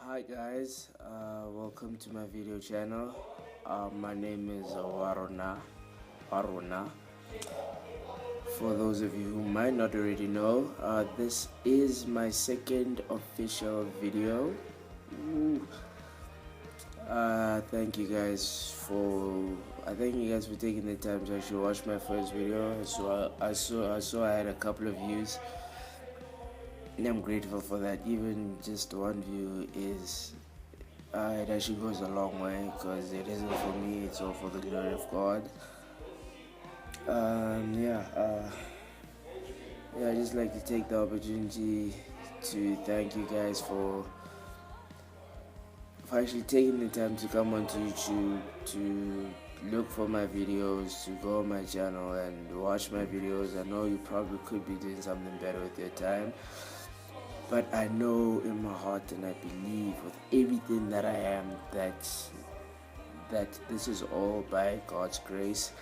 Hi guys, welcome to my video channel. My name is Waruna. For those of you who might not already know, this is my second official video. Ooh. Thank you guys for taking the time to actually watch my first video. I saw I had a couple of views, and I'm grateful for that. Even just one view is it actually goes a long way because it isn't for me, it's all for the glory of God. Yeah, I just like to take the opportunity to thank you guys for actually taking the time to come onto YouTube to look for my videos, to go on my channel and watch my videos. I know you probably could be doing something better with your time, but I know in my heart and I believe with everything that I am that this is all by God's grace,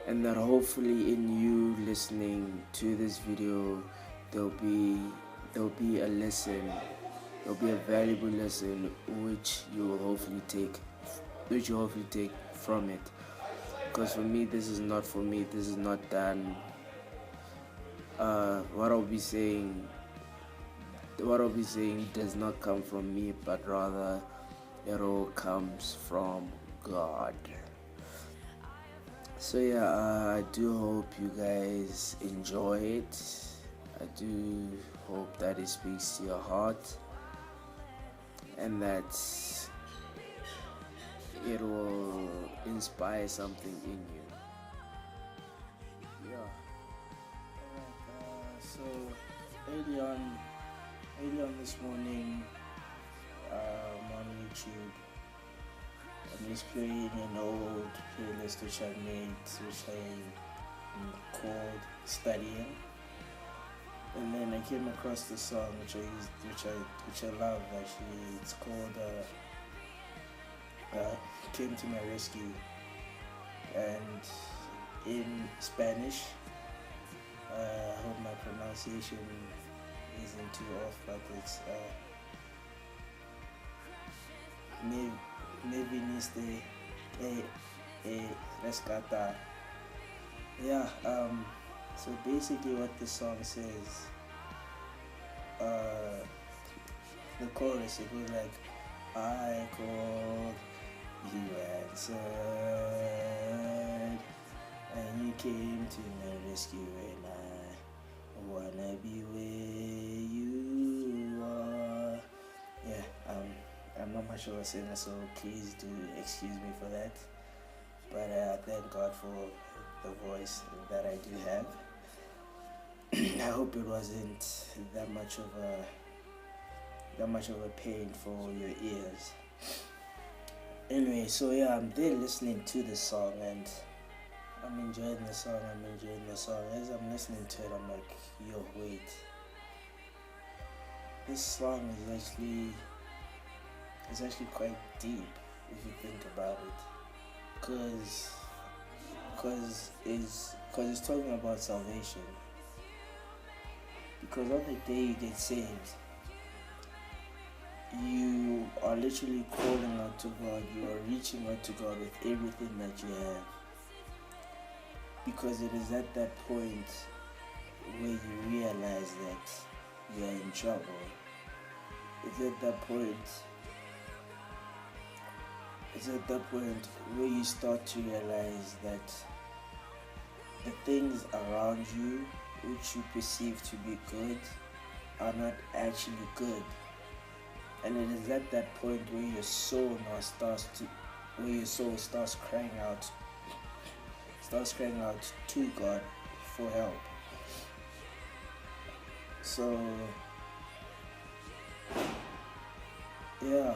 and that hopefully in you listening to this video there'll be a lesson, there'll be a valuable lesson which you hopefully take from it. Because for me, this is not for me, this is not done. What I'll be saying does not come from me, but rather it all comes from God. So yeah, I do hope you guys enjoy it. I do hope that it speaks to your heart and that it will inspire something in you. Yeah. Alright, so early on this morning, on YouTube, I'm just playing an old playlist which I made, which I called Studying, and then I came across the song which I love actually. It's called "Came to My Rescue," and in Spanish, I hope my pronunciation isn't too off, but it's me viniste a rescatar. Yeah, so basically what the song says, the chorus, it goes like, I called, you answered, and you came to my rescue, and I wanna be where you are. Yeah, I'm not much of a singer, so please do excuse me for that. But thank God for the voice that I do have. I hope it wasn't that much of a pain for your ears. Anyway, so yeah, I'm there listening to the song and I'm enjoying the song. As I'm listening to it, I'm like, yo, wait. This song is actually quite deep if you think about it. Cause it's talking about salvation. Because on the day you get saved, you are literally calling out to God. You are reaching out to God with everything that you have. Because it is at that point where you realize that you are in trouble. It's at that point where you start to realize that the things around you which you perceive to be good are not actually good. And it is at that point where your soul starts crying out to God for help. So yeah,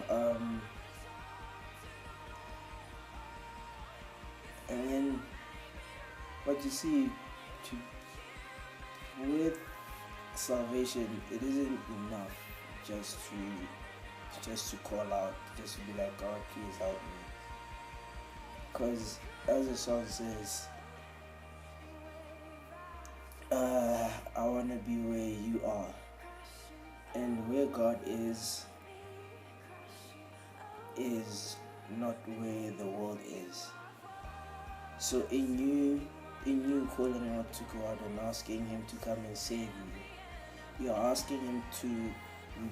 and then what you see with salvation, it isn't enough just to call out, just to be like, God, please help me. Because as the song says, I want to be where you are. And where God is is not where the world is. So in you calling out to God and asking Him to come and save you, you're asking Him to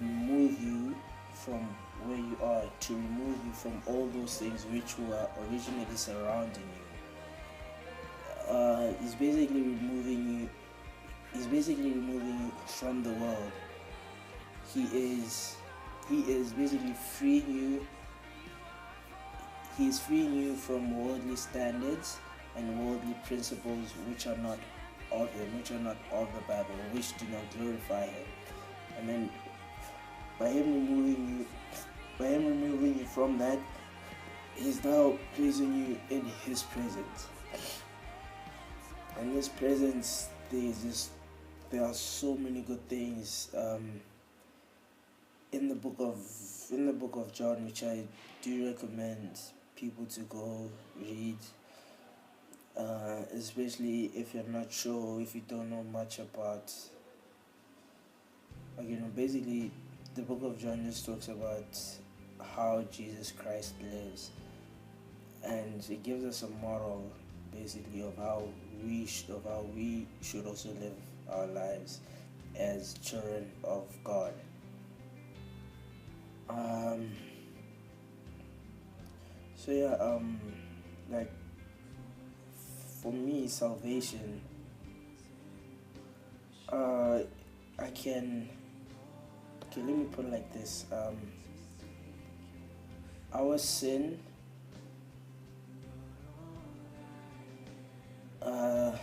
remove you from where you are, to remove you from all those things which were originally surrounding you. He's basically removing you. He's basically removing you from the world. He is basically freeing you. He is freeing you from worldly standards and worldly principles which are not of Him, which are not of the Bible, which do not glorify Him. And then by Him removing you from that, He's now placing you in His presence. And His presence, there are so many good things in the book of John, which I do recommend people to go read, especially if you're not sure, if you don't know much about. Basically, the book of John just talks about how Jesus Christ lives, and it gives us a model, basically, of how we should also live our lives as children of God. Like for me, salvation, let me put it like this. Our sin, our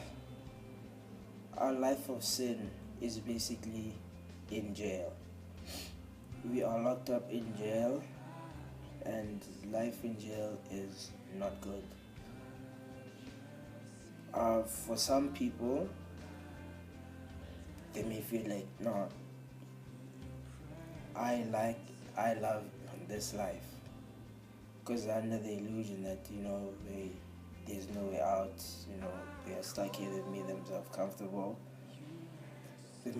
life of sin is basically in jail. We are locked up in jail, and life in jail is not good. For some people, they may feel like, no, I love this life, because they're under the illusion that there's no way out. They are stuck here. They've made themselves comfortable. And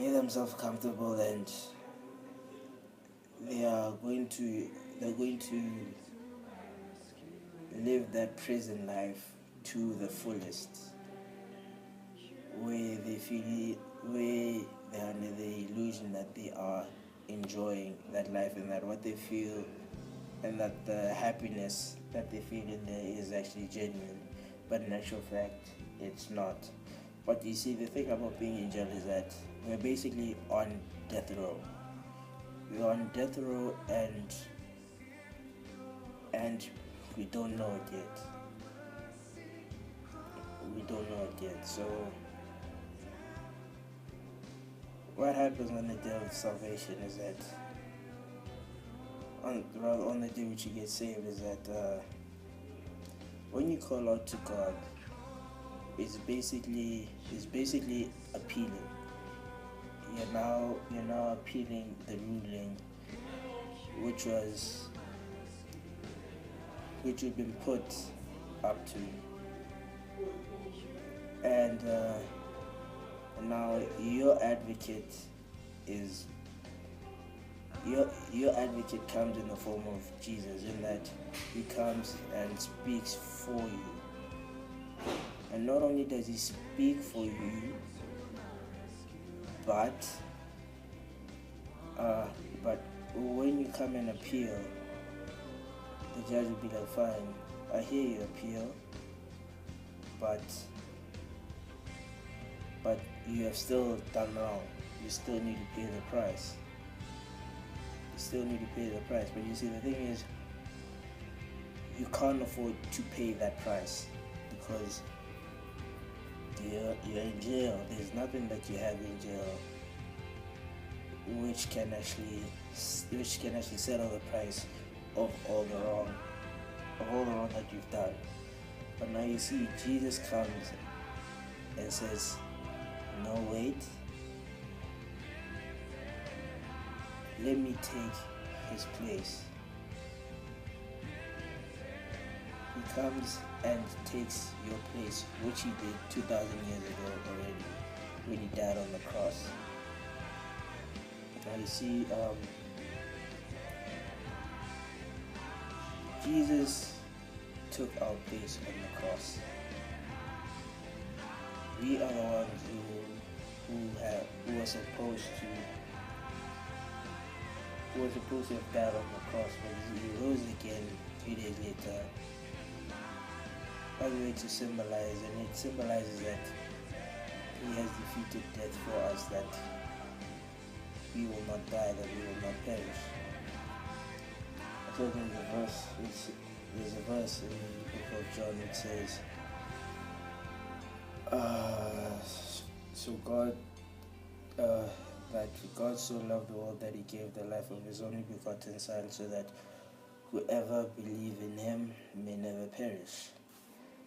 they're going to live that prison life to the fullest, where they are under the illusion that they are enjoying that life, and that what they feel and that the happiness that they feel in there is actually genuine, but in actual fact it's not. But you see, the thing about being in jail is that we're basically on death row. We're on death row, and we don't know it yet. So what happens on the day of salvation is that on the day which you get saved is that when you call out to God, it's basically appealing. You're now appealing the ruling which you've been put up to, and now your advocate comes in the form of Jesus, in that He comes and speaks for you. And not only does He speak for you, but when you come and appeal, the judge will be like, fine, I hear you appeal, but you have still done wrong. You still need to pay the price. But you see, the thing is, you can't afford to pay that price, because you're in jail. There's nothing that you have in jail which can actually settle the price of all the wrong that you've done. But now you see, Jesus comes and says, no, wait, let me take His place. He comes and takes your place, which He did 2,000 years ago already, when He died on the cross. Now you see, Jesus took our place on the cross. We are the ones who were supposed to have died on the cross, but he rose again 3 days later, all the way to symbolize, and it symbolizes that he has defeated death for us, that we will not die, that we will not perish. I think there's a verse in the book of John which says, that God so loved the world that he gave the life of his only begotten Son, so that whoever believe in him may never perish.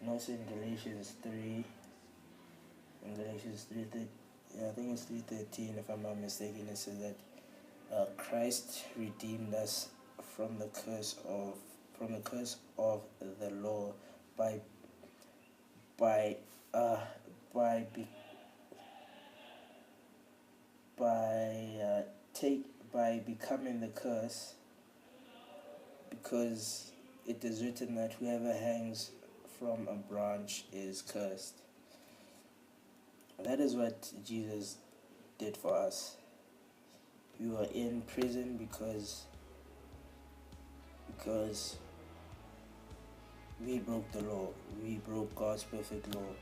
And also in Galatians 3, I think it's 3:13 if I'm not mistaken, it says that Christ redeemed us from the curse of the law by becoming the curse, because it is written that whoever hangs from a branch is cursed. That is what Jesus did for us. We were in prison because we broke the law. We broke God's perfect law.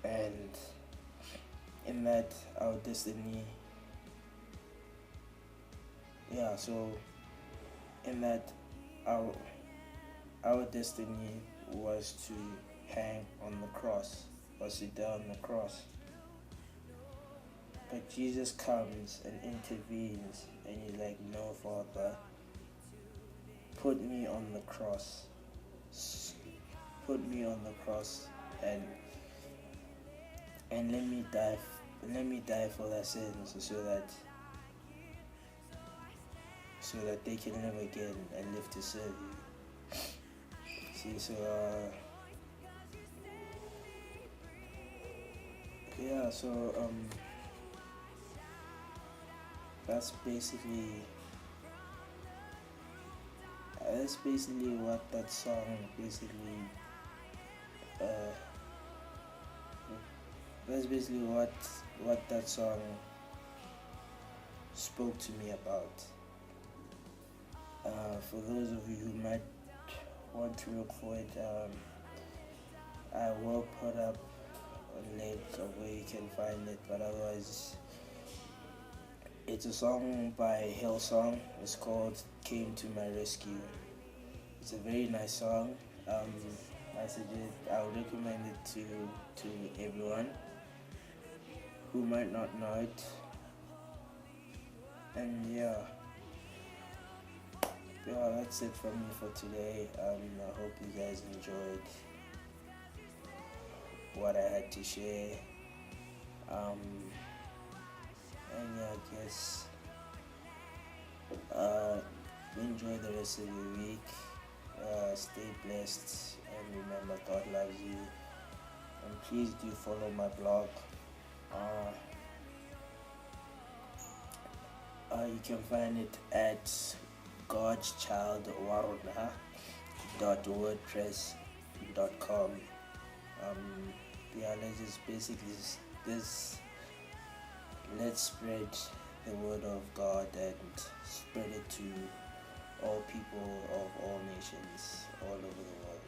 And in that, our destiny, our destiny was to hang on the cross, was to die on the cross. But Jesus comes and intervenes, and he's like, no, Father, put me on the cross. Put me on the cross and let me die for their sins, so that they can live again and live to serve you. See, that's basically what that song what that song spoke to me about. For those of you who might want to look for it, I will put up a link of where you can find it, but otherwise it's a song by Hillsong. It's called Came to My Rescue. It's a very nice song. I would recommend it to everyone who might not know it. And that's it from me for today. I hope you guys enjoyed what I had to share. I guess enjoy the rest of your week. Stay blessed, and remember, God loves you. And please do follow my blog. You can find it at godschildwaruna.wordpress.com. Let's spread the word of God and spread it to all people of all nations all over the world.